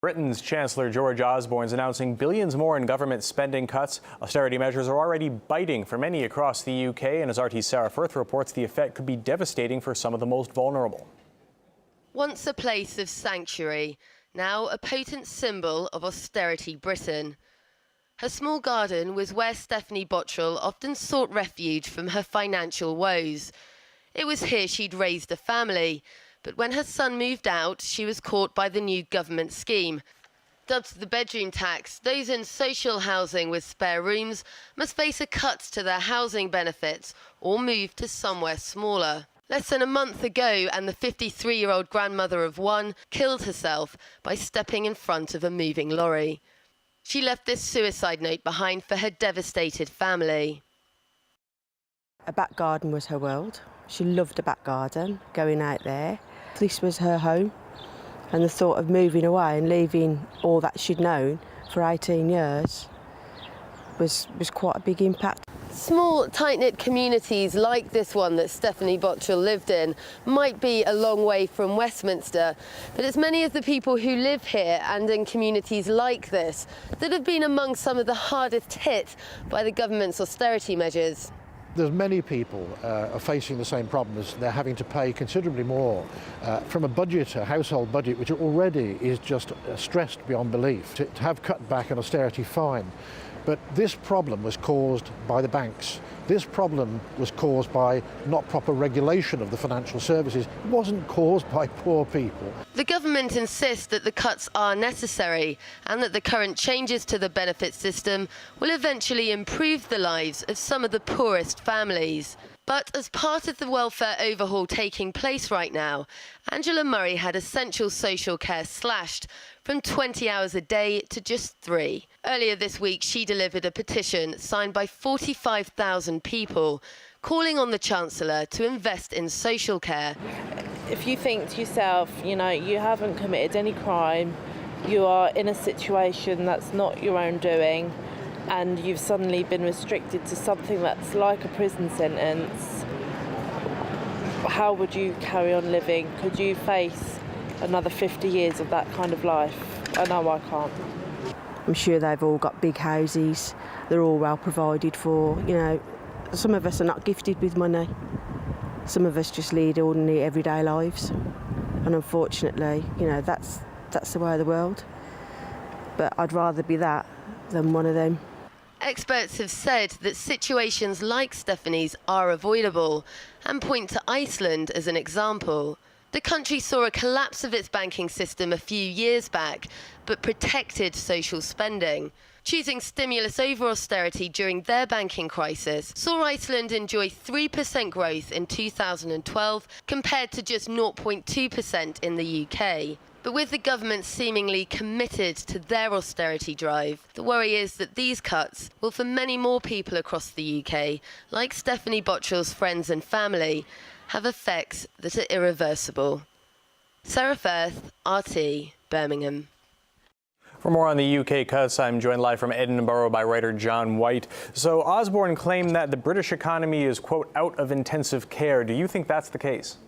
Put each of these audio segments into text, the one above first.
Britain's Chancellor George Osborne is announcing billions more in government spending cuts. Austerity measures are already biting for many across the UK, and as RT's Sarah Firth reports, the effect could be devastating for some of the most vulnerable. Once a place of sanctuary, now a potent symbol of austerity Britain. Her small garden was where Stephanie Bottrell often sought refuge from her financial woes. It was here she'd raised a family, but when her son moved out, she was caught by the new government scheme. Dubbed the bedroom tax, those in social housing with spare rooms must face a cut to their housing benefits or move to somewhere smaller. Less than a month ago, and the 53-year-old grandmother of one killed herself by stepping in front of a moving lorry. She left this suicide note behind for her devastated family. A back garden was her world. She loved a back garden, going out there. This was her home, and the thought of moving away and leaving all that she'd known for 18 years was quite a big impact. Small, tight-knit communities like this one that Stephanie Bottrell lived in might be a long way from Westminster, but it's many of the people who live here and in communities like this that have been among some of the hardest hit by the government's austerity measures. There's many people are facing the same problems. They're having to pay considerably more from a budget, a household budget, which already is just stressed beyond belief. To have cut back on austerity, fine. But this problem was caused by the banks. This problem was caused by not proper regulation of the financial services. It wasn't caused by poor people. The government insists that the cuts are necessary and that the current changes to the benefit system will eventually improve the lives of some of the poorest families. But as part of the welfare overhaul taking place right now, Angela Murray had essential social care slashed from 20 hours a day to just 3. Earlier this week, she delivered a petition signed by 45,000 people calling on the Chancellor to invest in social care. If you think to yourself, you haven't committed any crime, you are in a situation that's not your own doing, and you've suddenly been restricted to something that's like a prison sentence, how would you carry on living? Could you face another 50 years of that kind of life? I know I can't. I'm sure they've all got big houses, they're all well provided for, Some of us are not gifted with money. Some of us just lead ordinary everyday lives. And unfortunately, that's the way of the world. But I'd rather be that than one of them. Experts have said that situations like Stephanie's are avoidable and point to Iceland as an example. The country saw a collapse of its banking system a few years back, but protected social spending. Choosing stimulus over austerity during their banking crisis saw Iceland enjoy 3% growth in 2012 compared to just 0.2% in the UK. But with the government seemingly committed to their austerity drive, the worry is that these cuts will, for many more people across the UK, like Stephanie Bottrell's friends and family, have effects that are irreversible. Sarah Firth, RT, Birmingham. For more on the UK cuts, I'm joined live from Edinburgh by writer John White. So Osborne claimed that the British economy is, quote, out of intensive care. Do you think that's the case?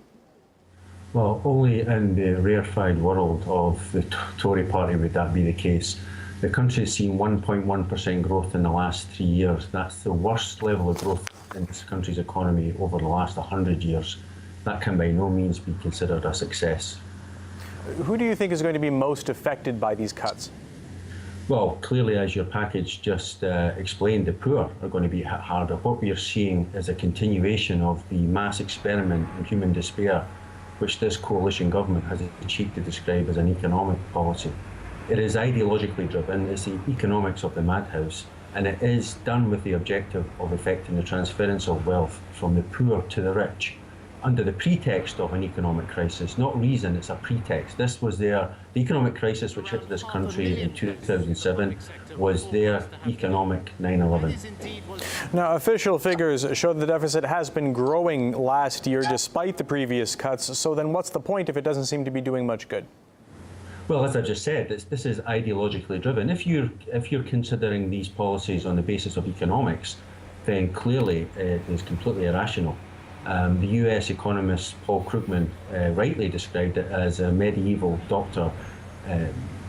Well, only in the rarefied world of the Tory party would that be the case. The country has seen 1.1% growth in the last 3 years. That's the worst level of growth in this country's economy over the last 100 years. That can by no means be considered a success. Who do you think is going to be most affected by these cuts? Well, clearly, as your package just explained, the poor are going to be hit harder. What we are seeing is a continuation of the mass experiment in human despair, which this coalition government has the cheek to describe as an economic policy. It is ideologically driven, it's the economics of the madhouse, and it is done with the objective of effecting the transference of wealth from the poor to the rich, under the pretext of an economic crisis. Not reason, it's a pretext. This was the economic crisis which hit this country in 2007 was their economic 9/11. Now, official figures show the deficit has been growing last year despite the previous cuts. So then what's the point if it doesn't seem to be doing much good? Well, as I just said, this is ideologically driven. If you're considering these policies on the basis of economics, then clearly it is completely irrational. The US economist Paul Krugman rightly described it as a medieval doctor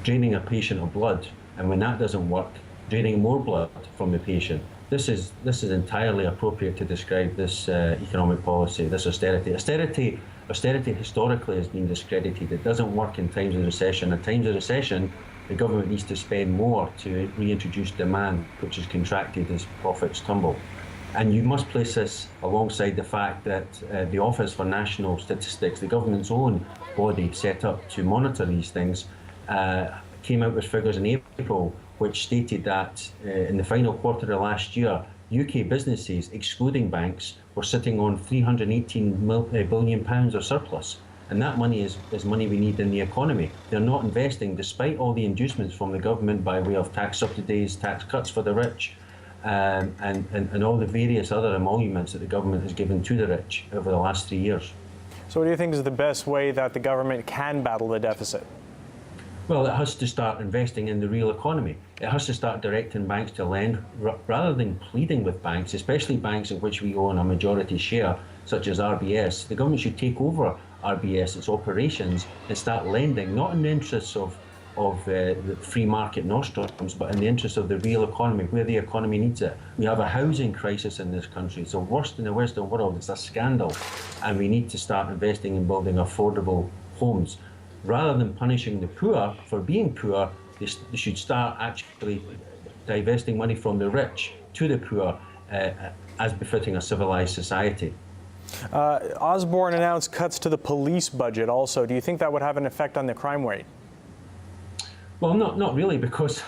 draining a patient of blood, and when that doesn't work, draining more blood from the patient. This is entirely appropriate to describe this economic policy, this austerity. Austerity historically has been discredited. It doesn't work in times of recession. At times of recession, the government needs to spend more to reintroduce demand, which is contracted as profits tumble. And you must place this alongside the fact that the Office for National Statistics, the government's own body set up to monitor these things, came out with figures in April which stated that in the final quarter of last year, UK businesses, excluding banks, were sitting on £318 billion of surplus. And that money is money we need in the economy. They're not investing, despite all the inducements from the government by way of tax subsidies, tax cuts for the rich, and all the various other emoluments that the government has given to the rich over the last 3 years. So what do you think is the best way that the government can battle the deficit? Well, it has to start investing in the real economy. It has to start directing banks to lend rather than pleading with banks, especially banks in which we own a majority share, such as RBS. The government should take over RBS, its operations, and start lending, not in the interests of the free market nostrums, but in the interests of the real economy, where the economy needs it. We have a housing crisis in this country. It's the worst in the Western world. It's a scandal. And we need to start investing in building affordable homes. Rather than punishing the poor for being poor, they should start actually divesting money from the rich to the poor, as befitting a civilized society. Osborne announced cuts to the police budget also. Do you think that would have an effect on the crime rate? Well, not really, because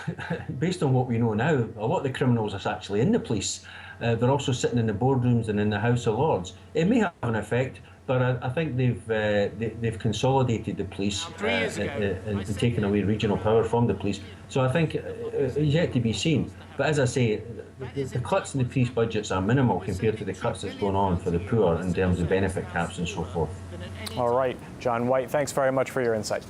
based on what we know now, a lot of the criminals are actually in the police. They're also sitting in the boardrooms and in the House of Lords. It may have an effect, but I think they've consolidated the police and taken away regional power from the police. So I think it's yet to be seen. But as I say, the cuts in the police budgets are minimal compared to the cuts that's going on for the poor in terms of benefit caps and so forth. All right, John White, thanks very much for your insight.